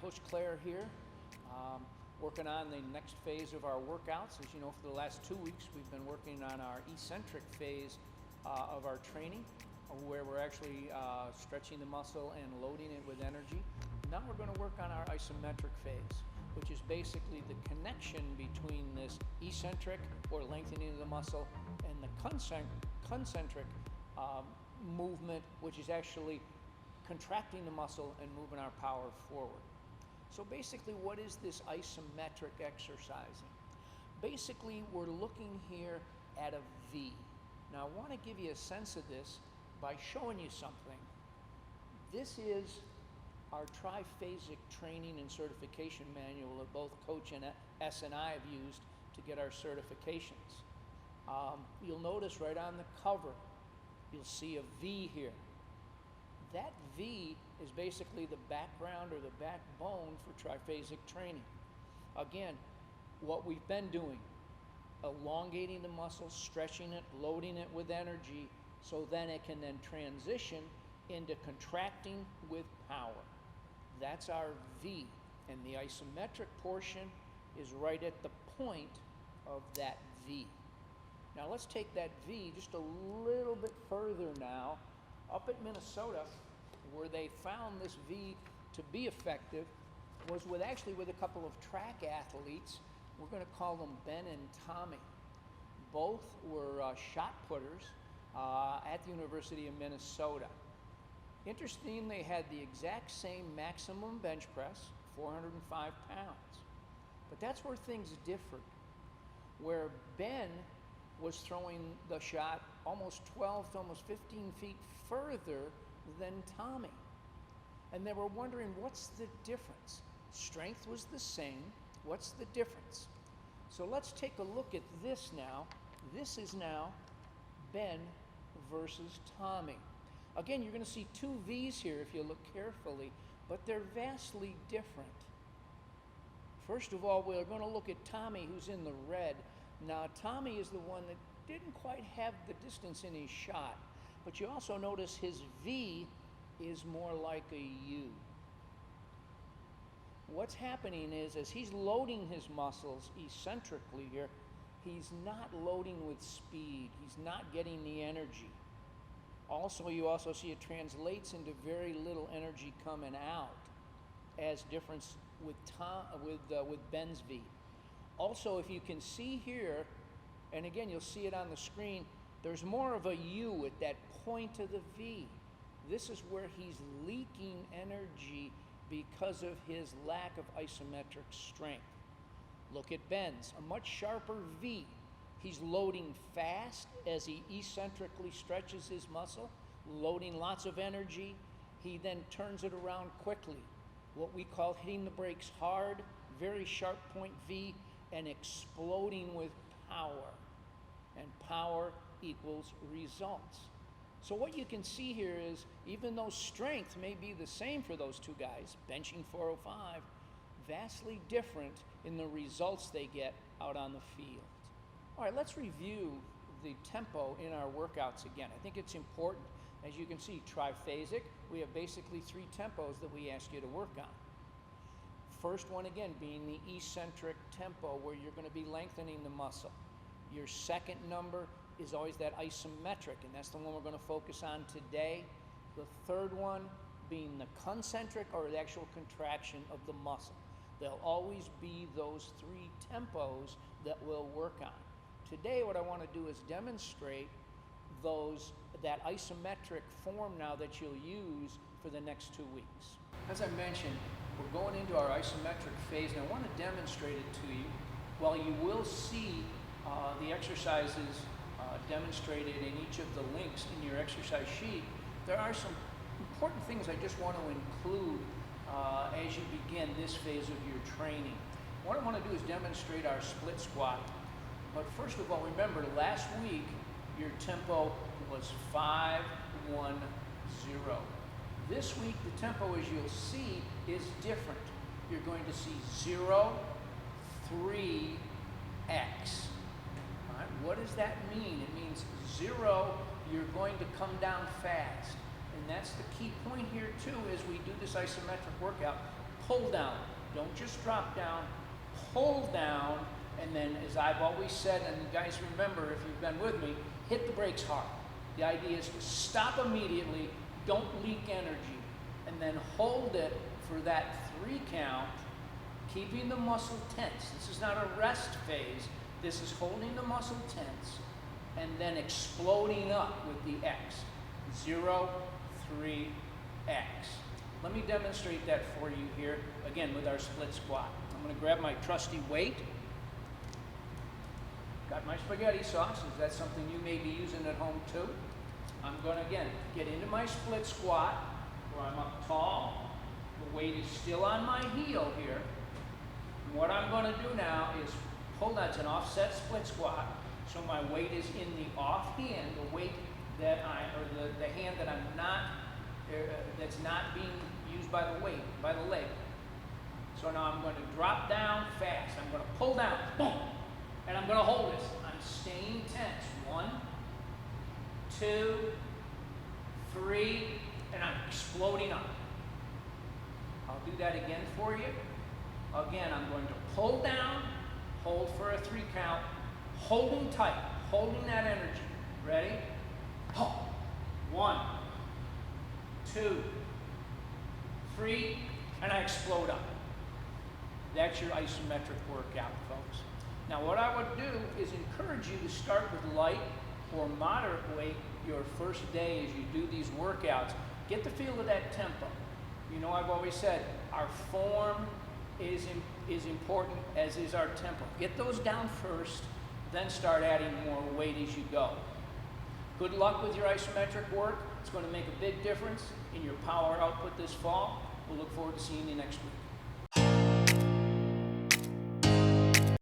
Coach Claire here, working on the next phase of our workouts. As you know, for the last 2 weeks, we've been working on our eccentric phase of our training, where we're actually stretching the muscle and loading it with energy. Now we're going to work on our isometric phase, which is basically the connection between this eccentric, or lengthening of the muscle, and the concentric movement, which is actually contracting the muscle and moving our power forward. So basically, what is this isometric exercising? Basically, we're looking here at a V. Now, I want to give you a sense of this by showing you something. This is our triphasic training and certification manual that both Coach and S and I have used to get our certifications. You'll notice right on the cover, you'll see a V here. That V is basically the background or the backbone for triphasic training. Again, what we've been doing, elongating the muscle, stretching it, loading it with energy, so then it can then transition into contracting with power. That's our V, and the isometric portion is right at the point of that V. Now let's take that V just a little bit further now. Up at Minnesota, where they found this V to be effective, was with a couple of track athletes. We're going to call them Ben and Tommy. Both were shot putters at the University of Minnesota. Interesting, they had the exact same maximum bench press, 405 pounds. But that's where things differed. Where Ben was throwing the shot almost 12 to almost 15 feet further than Tommy. And they were wondering, what's the difference? Strength was the same. What's the difference? So let's take a look at this now. This is now Ben versus Tommy. Again, you're going to see two V's here if you look carefully, but they're vastly different. First of all, we're going to look at Tommy, who's in the red. Now, Tommy is the one that didn't quite have the distance in his shot, but you also notice his V is more like a U. What's happening is, as he's loading his muscles eccentrically here, he's not loading with speed. He's not getting the energy. Also, you also see it translates into very little energy coming out, as difference with Ben's V. Also, if you can see here, and again, you'll see it on the screen, there's more of a U at that point of the V. This is where he's leaking energy because of his lack of isometric strength. Look at Ben's, a much sharper V. He's loading fast as he eccentrically stretches his muscle, loading lots of energy. He then turns it around quickly. What we call hitting the brakes hard, very sharp point V, and exploding with power. And power equals results. So what you can see here is, even though strength may be the same for those two guys, benching 405, vastly different in the results they get out on the field. All right, let's review the tempo in our workouts again. I think it's important. As you can see, triphasic, we have basically 3 tempos that we ask you to work on. First one, again, being the eccentric tempo, where you're going to be lengthening the muscle. Your second number is always that isometric, and that's the one we're going to focus on today. The third one being the concentric, or the actual contraction of the muscle. There'll always be those 3 tempos that we'll work on. Today, what I want to do is demonstrate that isometric form now that you'll use for the next 2 weeks. As I mentioned, we're going into our isometric phase, and I want to demonstrate it to you. While you will see the exercises demonstrated in each of the links in your exercise sheet, there are some important things I just want to include as you begin this phase of your training. What I want to do is demonstrate our split squat. But first of all, remember, last week your tempo was 5-1-0. This week the tempo, as you'll see, is different. You're going to see 0, 3, X. All right, what does that mean? It means 0, you're going to come down fast. And that's the key point here too, as we do this isometric workout. pull down. Don't just drop down, pull down, and then as I've always said, and you guys remember if you've been with me, hit the brakes hard. The idea is to stop immediately, don't leak energy, and then hold it for that 3 count, keeping the muscle tense. This is not a rest phase, this is holding the muscle tense, and then exploding up with the X. 0, 3, X. Let me demonstrate that for you here, again with our split squat. I'm going to grab my trusty weight. Got my spaghetti sauce. Is that something you may be using at home too? I'm going to, again, get into my split squat where I'm up tall. The weight is still on my heel here. And what I'm going to do now is pull. That's an offset split squat. So my weight is in the off hand, the weight that the hand that I'm not, that's not being used by the weight, by the leg. So now I'm going to drop down fast. I'm going to pull down, boom, and I'm going to hold this. I'm staying tense. 1, 2, 3, and I'm exploding up. I'll do that again for you. Again, I'm going to pull down, hold for a 3 count, holding tight, holding that energy. Ready? 1, 2, 3, and I explode up. That's your isometric workout, folks. Now what I would do is encourage you to start with light or moderate weight your first day as you do these workouts. Get the feel of that tempo. You know, I've always said our form is important, as is our tempo. Get those down first, then start adding more weight as you go. Good luck with your isometric work. It's going to make a big difference in your power output this fall. We'll look forward to seeing you next week.